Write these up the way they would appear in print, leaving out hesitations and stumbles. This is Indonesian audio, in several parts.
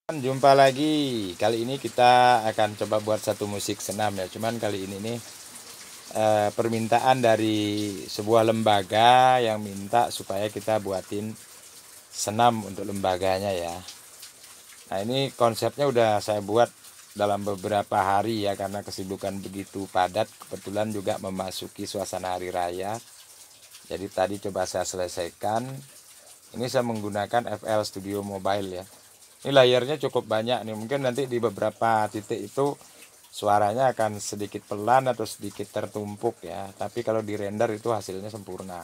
Jumpa lagi. Kali ini kita akan coba buat satu musik senam ya. Cuman kali ini nih permintaan dari sebuah lembaga yang minta supaya kita buatin senam untuk lembaganya ya. Nah, ini konsepnya udah saya buat dalam beberapa hari ya, karena kesibukan begitu padat. Kebetulan juga memasuki suasana hari raya. Jadi tadi coba saya selesaikan. Ini saya menggunakan FL Studio Mobile ya. Ini layarnya cukup banyak nih. Mungkin nanti di beberapa titik itu suaranya akan sedikit pelan atau sedikit tertumpuk ya. Tapi kalau di render itu hasilnya sempurna.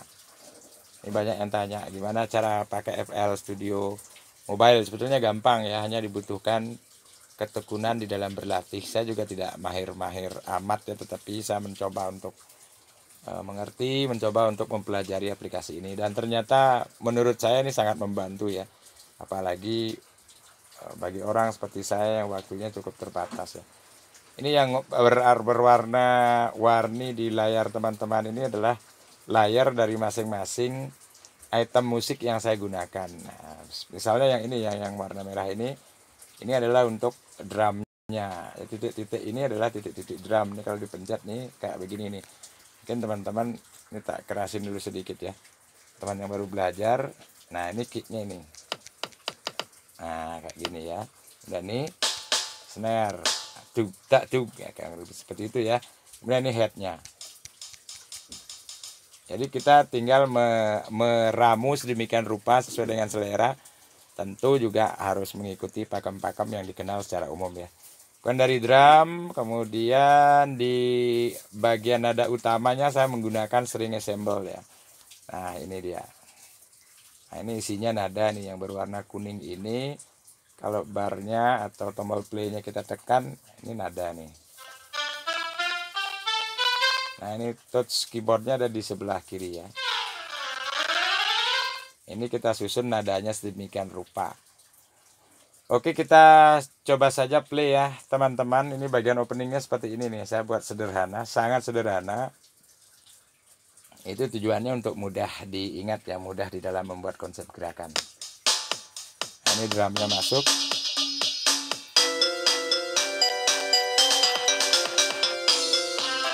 Ini banyak yang tanya gimana cara pakai FL Studio Mobile. Sebetulnya gampang ya, hanya dibutuhkan ketekunan di dalam berlatih. Saya juga tidak mahir-mahir amat ya, tetapi saya mencoba untuk mengerti, mencoba untuk mempelajari aplikasi ini, dan ternyata menurut saya ini sangat membantu ya, apalagi bagi orang seperti saya yang waktunya cukup terbatas ya. Ini yang berwarna-warni di layar teman-teman ini adalah layar dari masing-masing item musik yang saya gunakan. Nah, misalnya yang ini yang warna merah ini adalah untuk drumnya. Titik-titik ini adalah titik-titik drum. Ini kalau dipencet nih kayak begini nih. Mungkin teman-teman ini tak kerasin dulu sedikit ya, teman yang baru belajar. Nah, ini kicknya ini. Nah, kayak gini ya. Dan ini snare, tak ya, kayak seperti itu ya. Kemudian ini headnya. Jadi kita tinggal meramu sedemikian rupa sesuai dengan selera. Tentu juga harus mengikuti pakem-pakem yang dikenal secara umum ya. Kemudian dari drum, kemudian di bagian nada utamanya saya menggunakan string ensemble ya. Nah, ini dia. Nah, ini isinya nada nih yang berwarna kuning ini. Kalau barnya atau tombol playnya kita tekan, ini nada nih. Nah, ini touch keyboardnya ada di sebelah kiri ya. Ini kita susun nadanya sedemikian rupa. Oke, kita coba saja play ya teman-teman. Ini bagian openingnya seperti ini nih. Saya buat sederhana, sangat sederhana. Itu tujuannya untuk mudah diingat ya, mudah di dalam membuat konsep gerakan. Nah, ini drumnya masuk.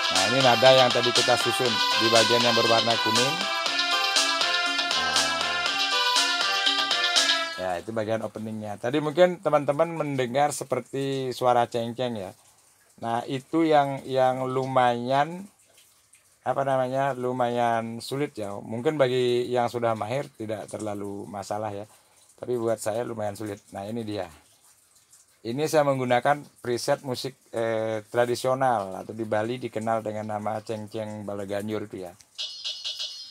Nah, ini nada yang tadi kita susun di bagian yang berwarna kuning. Ya, itu bagian openingnya. Tadi mungkin teman-teman mendengar seperti suara ceng-ceng ya. Nah, itu yang lumayan lumayan sulit ya. Mungkin bagi yang sudah mahir tidak terlalu masalah ya. Tapi buat saya lumayan sulit. Nah, ini dia. Ini saya menggunakan preset musik tradisional atau di Bali dikenal dengan nama ceng-ceng Balaganyur itu ya.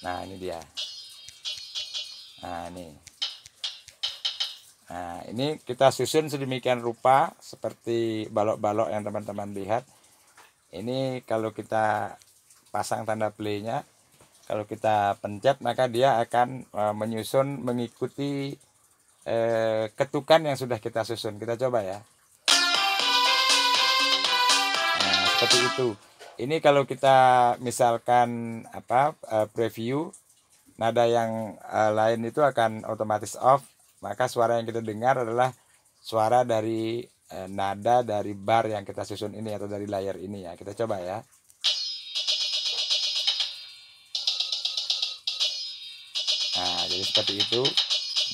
Nah, ini dia. Nah, ini. Nah, ini kita susun sedemikian rupa seperti balok-balok yang teman-teman lihat. Ini kalau kita pasang tanda play-nya, kalau kita pencet maka dia akan menyusun mengikuti ketukan yang sudah kita susun. Kita coba ya. Nah, seperti itu. Ini kalau kita misalkan preview, nada yang lain itu akan otomatis off. Maka suara yang kita dengar adalah suara dari nada dari bar yang kita susun ini atau dari layar ini ya. Kita coba ya. Nah, jadi seperti itu.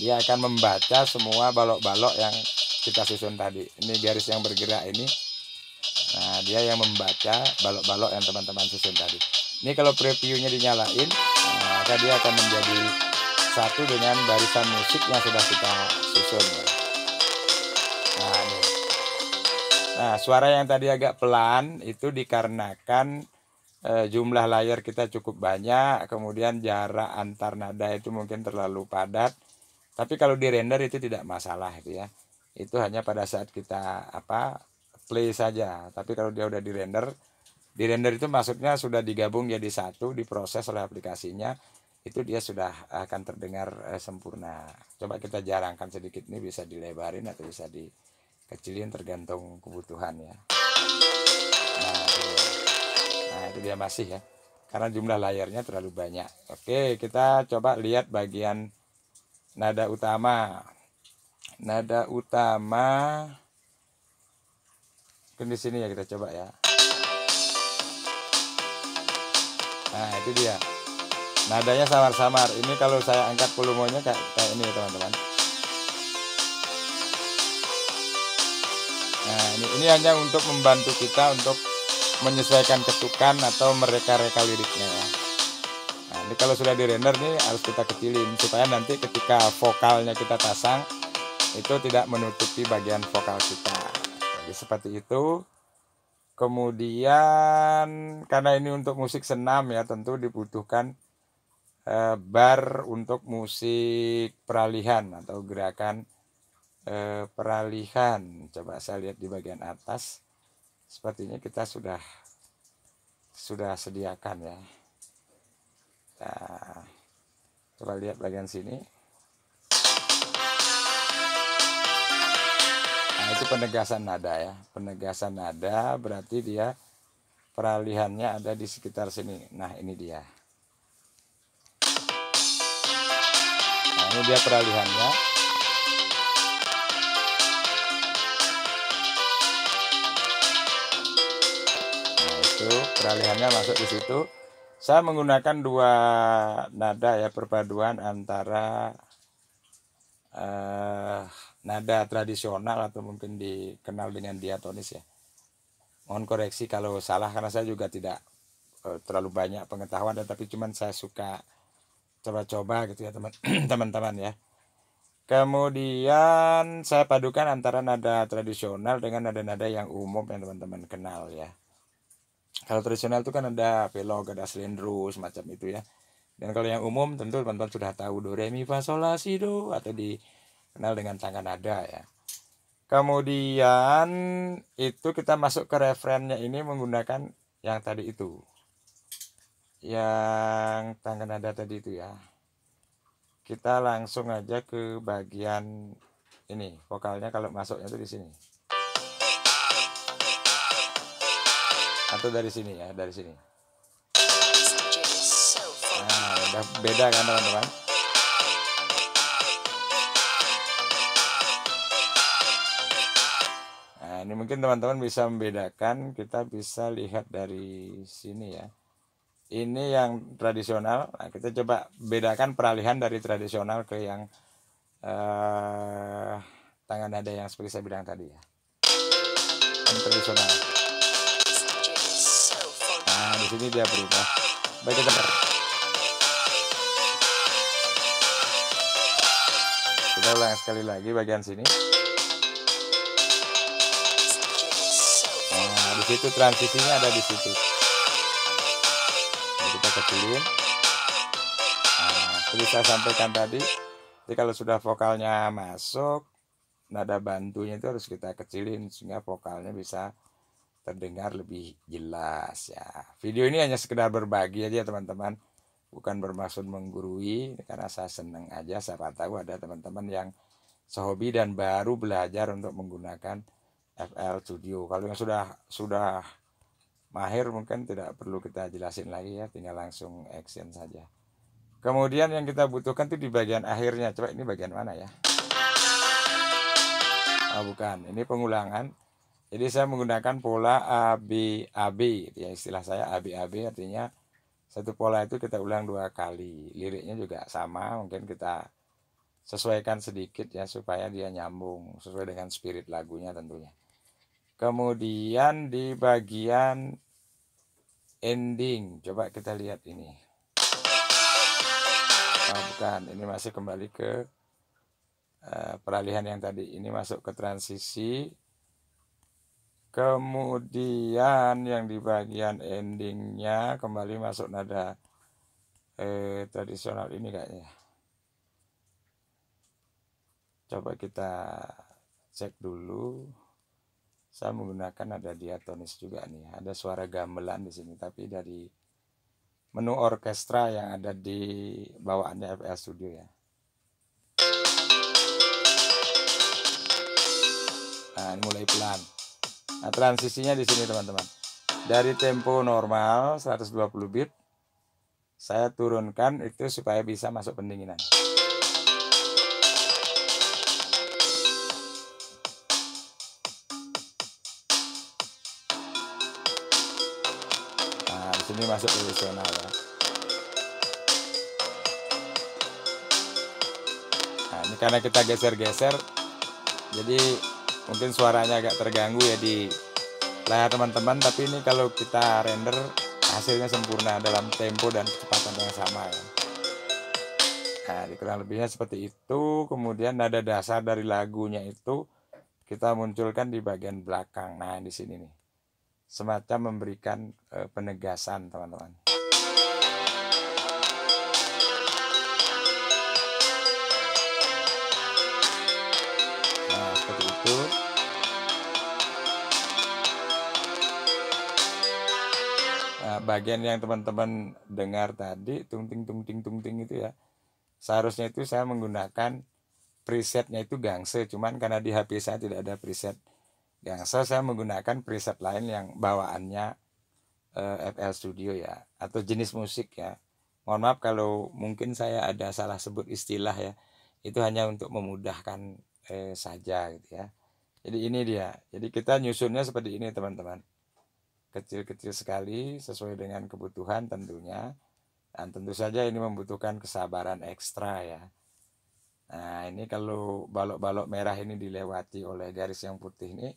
Dia akan membaca semua balok-balok yang kita susun tadi. Ini garis yang bergerak ini. Nah, dia yang membaca balok-balok yang teman-teman susun tadi. Ini kalau previewnya dinyalain, maka dia akan menjadi satu dengan barisan musik yang sudah kita susun. Nah, ini. Nah, suara yang tadi agak pelan itu dikarenakan jumlah layar kita cukup banyak, kemudian jarak antar nada itu mungkin terlalu padat. Tapi kalau di render itu tidak masalah itu ya. Itu hanya pada saat kita play saja. Tapi kalau dia udah di render itu maksudnya sudah digabung jadi satu, diproses oleh aplikasinya, itu dia sudah akan terdengar sempurna. Coba kita jarangkan sedikit, nih bisa dilebarin atau bisa dikecilin tergantung kebutuhan ya. Nah, itu dia masih ya. Karena jumlah layarnya terlalu banyak. Oke, kita coba lihat bagian nada utama. nada utama mungkin di sini ya, kita coba ya. Nah itu dia, nadanya samar-samar. Ini kalau saya angkat volumenya kayak ini teman-teman. Nah ini hanya untuk membantu kita untuk menyesuaikan ketukan atau mereka-reka liriknya ya. Nah ini kalau sudah di render nih harus kita kecilin supaya nanti ketika vokalnya kita pasang itu tidak menutupi bagian vokal kita. Jadi seperti itu. Kemudian karena ini untuk musik senam ya, tentu dibutuhkan bar untuk musik peralihan atau gerakan peralihan. Coba saya lihat di bagian atas, sepertinya kita sudah sediakan ya. Nah, coba lihat bagian sini. Nah itu penegasan nada ya, penegasan nada berarti dia peralihannya ada di sekitar sini. Nah ini dia. Nah ini dia peralihannya. Nah itu peralihannya masuk di situ. Saya menggunakan dua nada ya, perpaduan antara nada tradisional atau mungkin dikenal dengan diatonis ya. Mohon koreksi kalau salah karena saya juga tidak terlalu banyak pengetahuan, tetapi cuman saya suka coba-coba gitu ya teman-teman ya. Kemudian saya padukan antara nada tradisional dengan nada-nada yang umum yang teman-teman kenal ya. Kalau tradisional itu kan ada velog, ada slendro semacam itu ya. Dan kalau yang umum tentu teman-teman sudah tahu do re mi fa sol la si do atau dikenal dengan tangga nada ya. Kemudian itu kita masuk ke referennya ini menggunakan yang tadi itu, yang tangga nada tadi itu ya. Kita langsung aja ke bagian ini, vokalnya kalau masuknya itu di sini atau dari sini ya, dari sini. Nah udah beda kan teman-teman. Nah ini mungkin teman-teman bisa membedakan, kita bisa lihat dari sini ya. Ini yang tradisional. Nah, kita coba bedakan peralihan dari tradisional ke yang tangan nada yang seperti saya bilang tadi ya. Yang tradisional. Nah, di sini dia berubah. Baik, kita ulang sekali lagi bagian sini. Nah, di situ transisinya ada di situ. Kita kecilin. Nah, seperti saya sampaikan tadi, jadi kalau sudah vokalnya masuk, nada bantunya itu harus kita kecilin sehingga vokalnya bisa terdengar lebih jelas ya. Video ini hanya sekedar berbagi aja teman-teman, bukan bermaksud menggurui, karena saya senang aja siapa tahu ada teman-teman yang sehobi dan baru belajar untuk menggunakan FL Studio. Kalau yang sudah mahir mungkin tidak perlu kita jelasin lagi ya, tinggal langsung action saja. Kemudian yang kita butuhkan itu di bagian akhirnya. Coba ini bagian mana ya? Oh bukan, ini pengulangan. Jadi saya menggunakan pola AB ya, istilah saya AB artinya satu pola itu kita ulang 2 kali. Liriknya juga sama, mungkin kita sesuaikan sedikit ya supaya dia nyambung sesuai dengan spirit lagunya tentunya. Kemudian di bagian ending, coba kita lihat ini. Oh bukan, ini masih kembali ke peralihan yang tadi. Ini masuk ke transisi. Kemudian yang di bagian endingnya kembali masuk nada tradisional ini kayaknya. Coba kita cek dulu. Saya menggunakan nada diatonis juga nih. Ada suara gamelan di sini, tapi dari menu orkestra yang ada di bawaannya FL Studio ya. Nah, ini mulai pelan. Nah, transisinya di sini teman-teman. Dari tempo normal 120 bit, saya turunkan itu supaya bisa masuk pendinginan. sini masuk profesional ya. Nah, ini karena kita geser-geser, jadi mungkin suaranya agak terganggu ya di layar teman-teman. Tapi ini kalau kita render hasilnya sempurna dalam tempo dan kecepatan yang sama ya. Nah, kurang lebihnya seperti itu. Kemudian nada dasar dari lagunya itu kita munculkan di bagian belakang. Nah, di sini nih, semacam memberikan penegasan, teman-teman. Nah, seperti itu. Nah, bagian yang teman-teman dengar tadi, tung ting itu ya, seharusnya itu saya menggunakan presetnya itu Gangse, cuman karena di HP saya tidak ada preset Gangse, saya menggunakan preset lain yang bawaannya FL Studio ya, atau jenis musik ya. Mohon maaf kalau mungkin saya ada salah sebut istilah ya, itu hanya untuk memudahkan saja gitu ya. Jadi ini dia, jadi kita nyusunnya seperti ini teman-teman, kecil-kecil sekali sesuai dengan kebutuhan tentunya, dan tentu saja ini membutuhkan kesabaran ekstra ya. Nah, ini kalau balok-balok merah ini dilewati oleh garis yang putih ini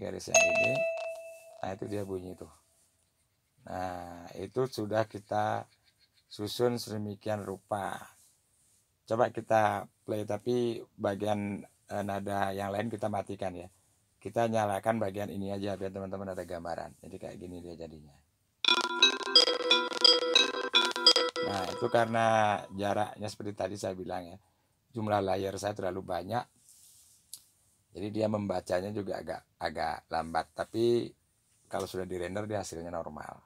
garis yang ini, nah itu dia bunyi tuh. Nah, itu sudah kita susun sedemikian rupa. Coba kita play, tapi bagian nada yang lain kita matikan ya. Kita nyalakan bagian ini aja biar teman-teman ada gambaran. Jadi kayak gini dia jadinya. Nah, itu karena jaraknya seperti tadi saya bilang ya, jumlah layer saya terlalu banyak, jadi dia membacanya juga agak lambat. Tapi kalau sudah di render dia hasilnya normal.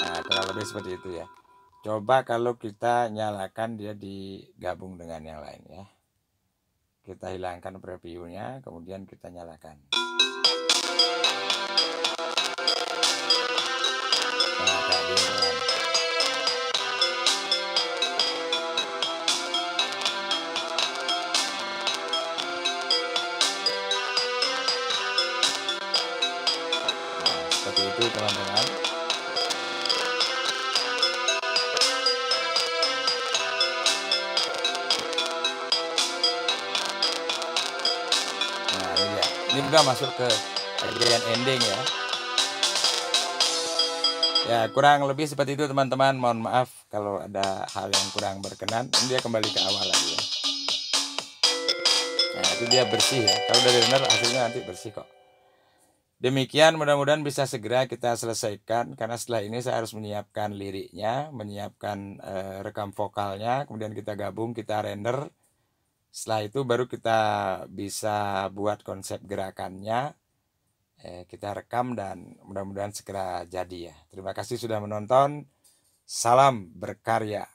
Nah, kurang lebih seperti itu ya. Coba kalau kita nyalakan dia digabung dengan yang lain ya. Kita hilangkan previewnya, kemudian kita nyalakan. Nah, kedengeran. Nah, seperti itu teman-teman. Nah, ini dia. Ini udah masuk ke bagian ending ya. Ya, kurang lebih seperti itu teman-teman. Mohon maaf kalau ada hal yang kurang berkenan. Ini dia kembali ke awal lagi ya. Nah, itu dia bersih ya. Kalau dari render hasilnya nanti bersih kok. Demikian, mudah-mudahan bisa segera kita selesaikan, karena setelah ini saya harus menyiapkan liriknya, menyiapkan rekam vokalnya, kemudian kita gabung, kita render. Setelah itu baru kita bisa buat konsep gerakannya, kita rekam, dan mudah-mudahan segera jadi ya. Terima kasih sudah menonton. Salam berkarya.